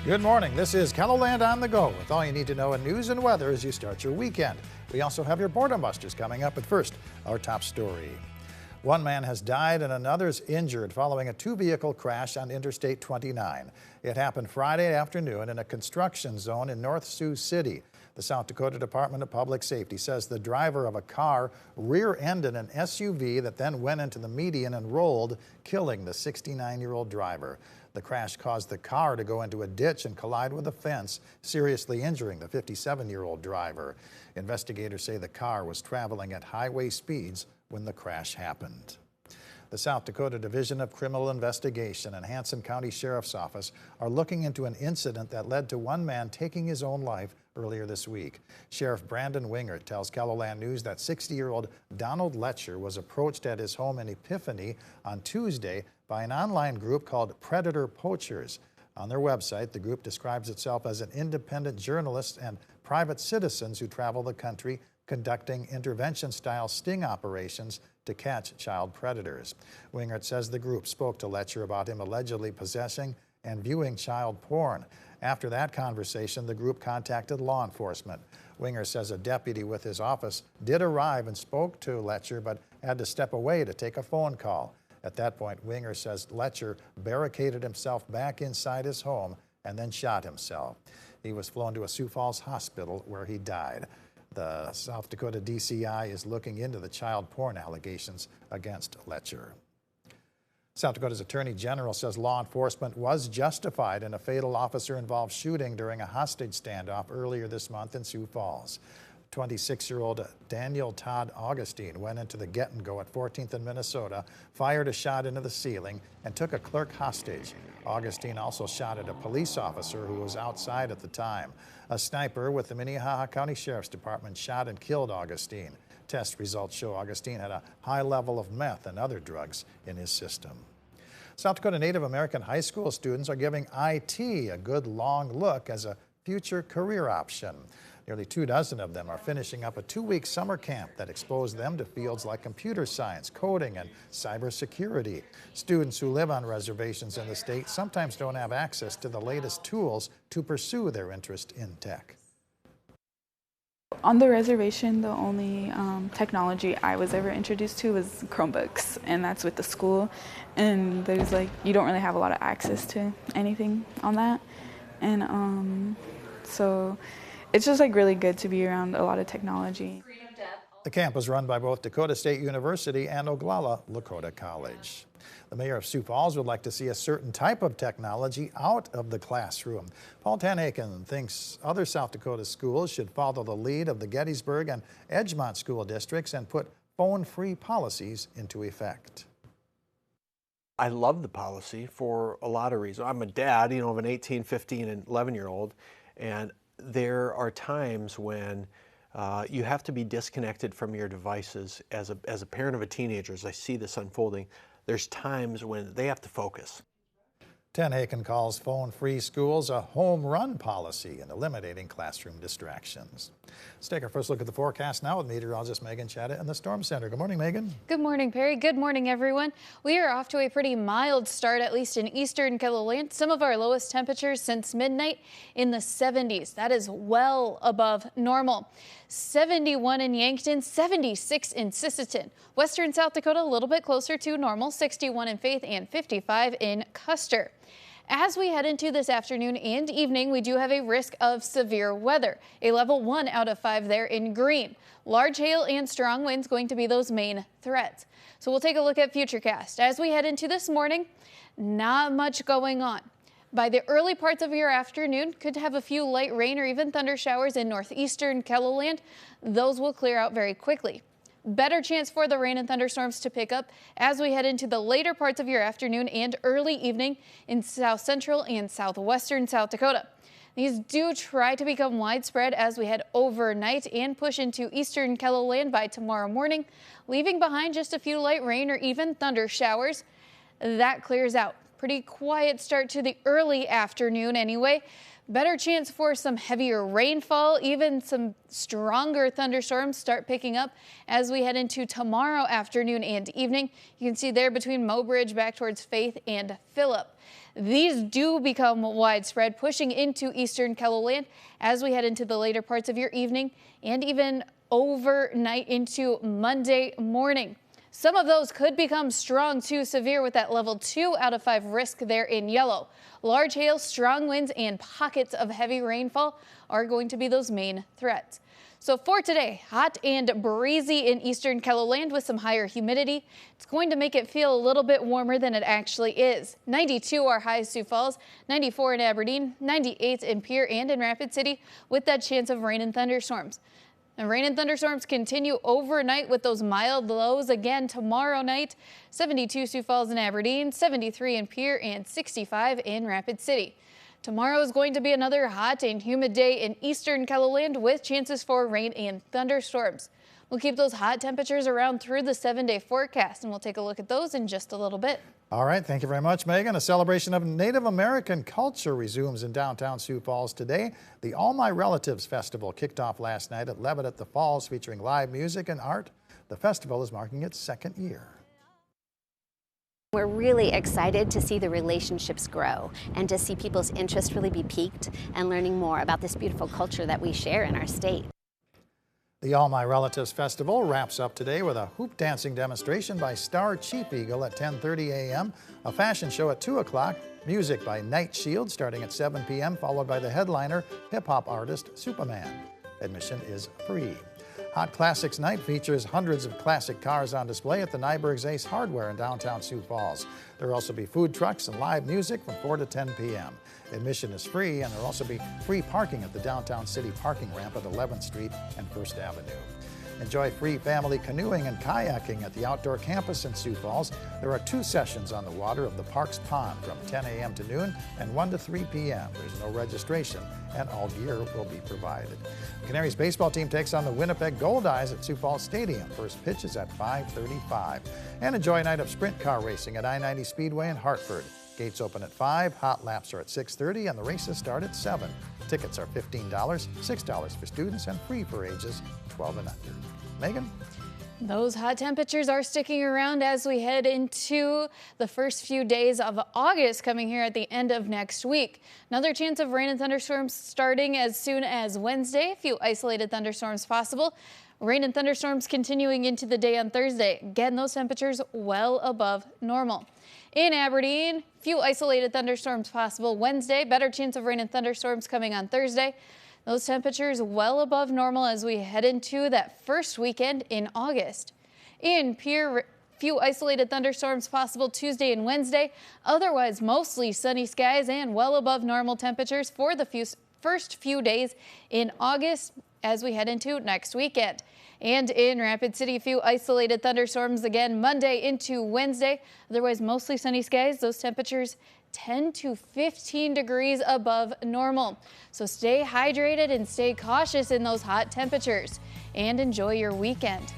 Good morning. This is KELOLAND On the Go with all you need to know in news and weather as you start your weekend. We also have your boredom busters coming up, but first, our top story. One man has died and another's injured following a two-vehicle crash on Interstate 29. It happened Friday afternoon in a construction zone in North Sioux City. The South Dakota Department of Public Safety says the driver of a car rear-ended an SUV that then went into the median and rolled, killing the 69-year-old driver. The crash caused the car to go into a ditch and collide with a fence, seriously injuring the 57-year-old driver. Investigators say the car was traveling at highway speeds when the crash happened. The South Dakota Division of Criminal Investigation and Hanson County Sheriff's Office are looking into an incident that led to one man taking his own life earlier this week. Sheriff Brandon Wingert tells KELOLAND News that 60-year-old Donald Letcher was approached at his home in Epiphany on Tuesday by an online group called Predator Poachers. On their website, the group describes itself as an independent journalist and private citizens who travel the country conducting intervention-style sting operations to catch child predators. Wingert says the group spoke to Letcher about him allegedly possessing and viewing child porn. After that conversation, the group contacted law enforcement. Wingert says a deputy with his office did arrive and spoke to Letcher, but had to step away to take a phone call. At that point, Wingert says Letcher barricaded himself back inside his home and then shot himself. He was flown to a Sioux Falls hospital where he died. The South Dakota DCI is looking into the child porn allegations against Letcher. South Dakota's Attorney General says law enforcement was justified in a fatal officer-involved shooting during a hostage standoff earlier this month in Sioux Falls. 26-year-old Daniel Todd Augustine went into the get-and-go at 14th and Minnesota, fired a shot into the ceiling, and took a clerk hostage. Augustine also shot at a police officer who was outside at the time. A sniper with the Minnehaha County Sheriff's Department shot and killed Augustine. Test results show Augustine had a high level of meth and other drugs in his system. South Dakota Native American high school students are giving IT a good long look as a future career option. Nearly 24 of them are finishing up a 2-week summer camp that exposed them to fields like computer science, coding, and cybersecurity. Students who live on reservations in the state sometimes don't have access to the latest tools to pursue their interest in tech. On the reservation, the only technology I was ever introduced to was Chromebooks, and that's with the school. And there's you don't really have a lot of access to anything on that. And so it's just really good to be around a lot of technology. The camp was run by both Dakota State University and Oglala Lakota College. The mayor of Sioux Falls would like to see a certain type of technology out of the classroom. Paul Tanhaken thinks other South Dakota schools should follow the lead of the Gettysburg and Edgemont school districts and put phone-free policies into effect. I love the policy for a lot of reasons. I'm a dad, of an 18, 15, and 11-year-old, and there are times when you have to be disconnected from your devices as a parent of a teenager. As I see this unfolding, there's times when they have to focus. Tanhaken calls phone-free schools a home run policy in eliminating classroom distractions. Let's take our first look at the forecast now with meteorologist Megan Chetta in the Storm Center. Good morning, Megan. Good morning, Perry. Good morning, everyone. We are off to a pretty mild start, at least in eastern KELOLAND. Some of our lowest temperatures since midnight in the 70s. That is well above normal. 71 in Yankton, 76 in Sisseton. Western South Dakota a little bit closer to normal, 61 in Faith and 55 in Custer. As we head into this afternoon and evening, we do have a risk of severe weather, a level 1 out of 5 there in green. Large hail and strong winds going to be those main threats. So we'll take a look at Futurecast. As we head into this morning, not much going on. By the early parts of your afternoon, could have a few light rain or even thunder showers in northeastern KELOLAND. Those will clear out very quickly. Better chance for the rain and thunderstorms to pick up as we head into the later parts of your afternoon and early evening in south central and southwestern South Dakota. These do try to become widespread as we head overnight and push into eastern KELOLAND by tomorrow morning, leaving behind just a few light rain or even thunder showers. That clears out. Pretty quiet start to the early afternoon anyway. Better chance for some heavier rainfall, even some stronger thunderstorms start picking up as we head into tomorrow afternoon and evening. You can see there between Mobridge back towards Faith and Phillip. These do become widespread, pushing into eastern KELOLAND as we head into the later parts of your evening and even overnight into Monday morning. Some of those could become strong to severe with that level 2 out of 5 risk there in yellow. Large hail, strong winds, and pockets of heavy rainfall are going to be those main threats. So for today, hot and breezy in eastern KELOLAND with some higher humidity. It's going to make it feel a little bit warmer than it actually is. 92 are highs Sioux Falls, 94 in Aberdeen, 98 in Pierre and in Rapid City with that chance of rain and thunderstorms. And rain and thunderstorms continue overnight with those mild lows again tomorrow night. 72 Sioux Falls and Aberdeen, 73 in Pierre, and 65 in Rapid City. Tomorrow is going to be another hot and humid day in eastern KELOLAND with chances for rain and thunderstorms. We'll keep those hot temperatures around through the 7-day forecast, and we'll take a look at those in just a little bit. All right, thank you very much, Megan. A celebration of Native American culture resumes in downtown Sioux Falls today. The All My Relatives Festival kicked off last night at Levitt at the Falls, featuring live music and art. The festival is marking its 2nd year. We're really excited to see the relationships grow and to see people's interest really be piqued and learning more about this beautiful culture that we share in our state. The All My Relatives Festival wraps up today with a hoop dancing demonstration by Star Chief Eagle at 10:30 a.m., a fashion show at 2 o'clock, music by Night Shield starting at 7 p.m., followed by the headliner, hip-hop artist Superman. Admission is free. Hot Classics Night features hundreds of classic cars on display at the Nyberg's Ace Hardware in downtown Sioux Falls. There will also be food trucks and live music from 4 to 10 p.m. Admission is free, and there will also be free parking at the downtown city parking ramp at 11th Street and 1st Avenue. Enjoy free family canoeing and kayaking at the outdoor campus in Sioux Falls. There are 2 sessions on the water of the Parks Pond from 10 a.m. to noon and 1 to 3 p.m. There's no registration, and all gear will be provided. The Canaries baseball team takes on the Winnipeg Gold Eyes at Sioux Falls Stadium. First pitch is at 5:35. And enjoy a night of sprint car racing at I-90 Speedway in Hartford. Gates open at 5, hot laps are at 6:30, and the races start at 7. Tickets are $15, $6 for students, and free for ages 12 and under. Megan? Those hot temperatures are sticking around as we head into the first few days of August coming here at the end of next week. Another chance of rain and thunderstorms starting as soon as Wednesday. A few isolated thunderstorms possible. Rain and thunderstorms continuing into the day on Thursday. Again, those temperatures well above normal. In Aberdeen, few isolated thunderstorms possible Wednesday. Better chance of rain and thunderstorms coming on Thursday. Those temperatures well above normal as we head into that first weekend in August. In Pierre, few isolated thunderstorms possible Tuesday and Wednesday. Otherwise, mostly sunny skies and well above normal temperatures for the first few days in August as we head into next weekend. And in Rapid City, a few isolated thunderstorms again Monday into Wednesday. Otherwise, mostly sunny skies. Those temperatures 10 to 15 degrees above normal. So stay hydrated and stay cautious in those hot temperatures and enjoy your weekend.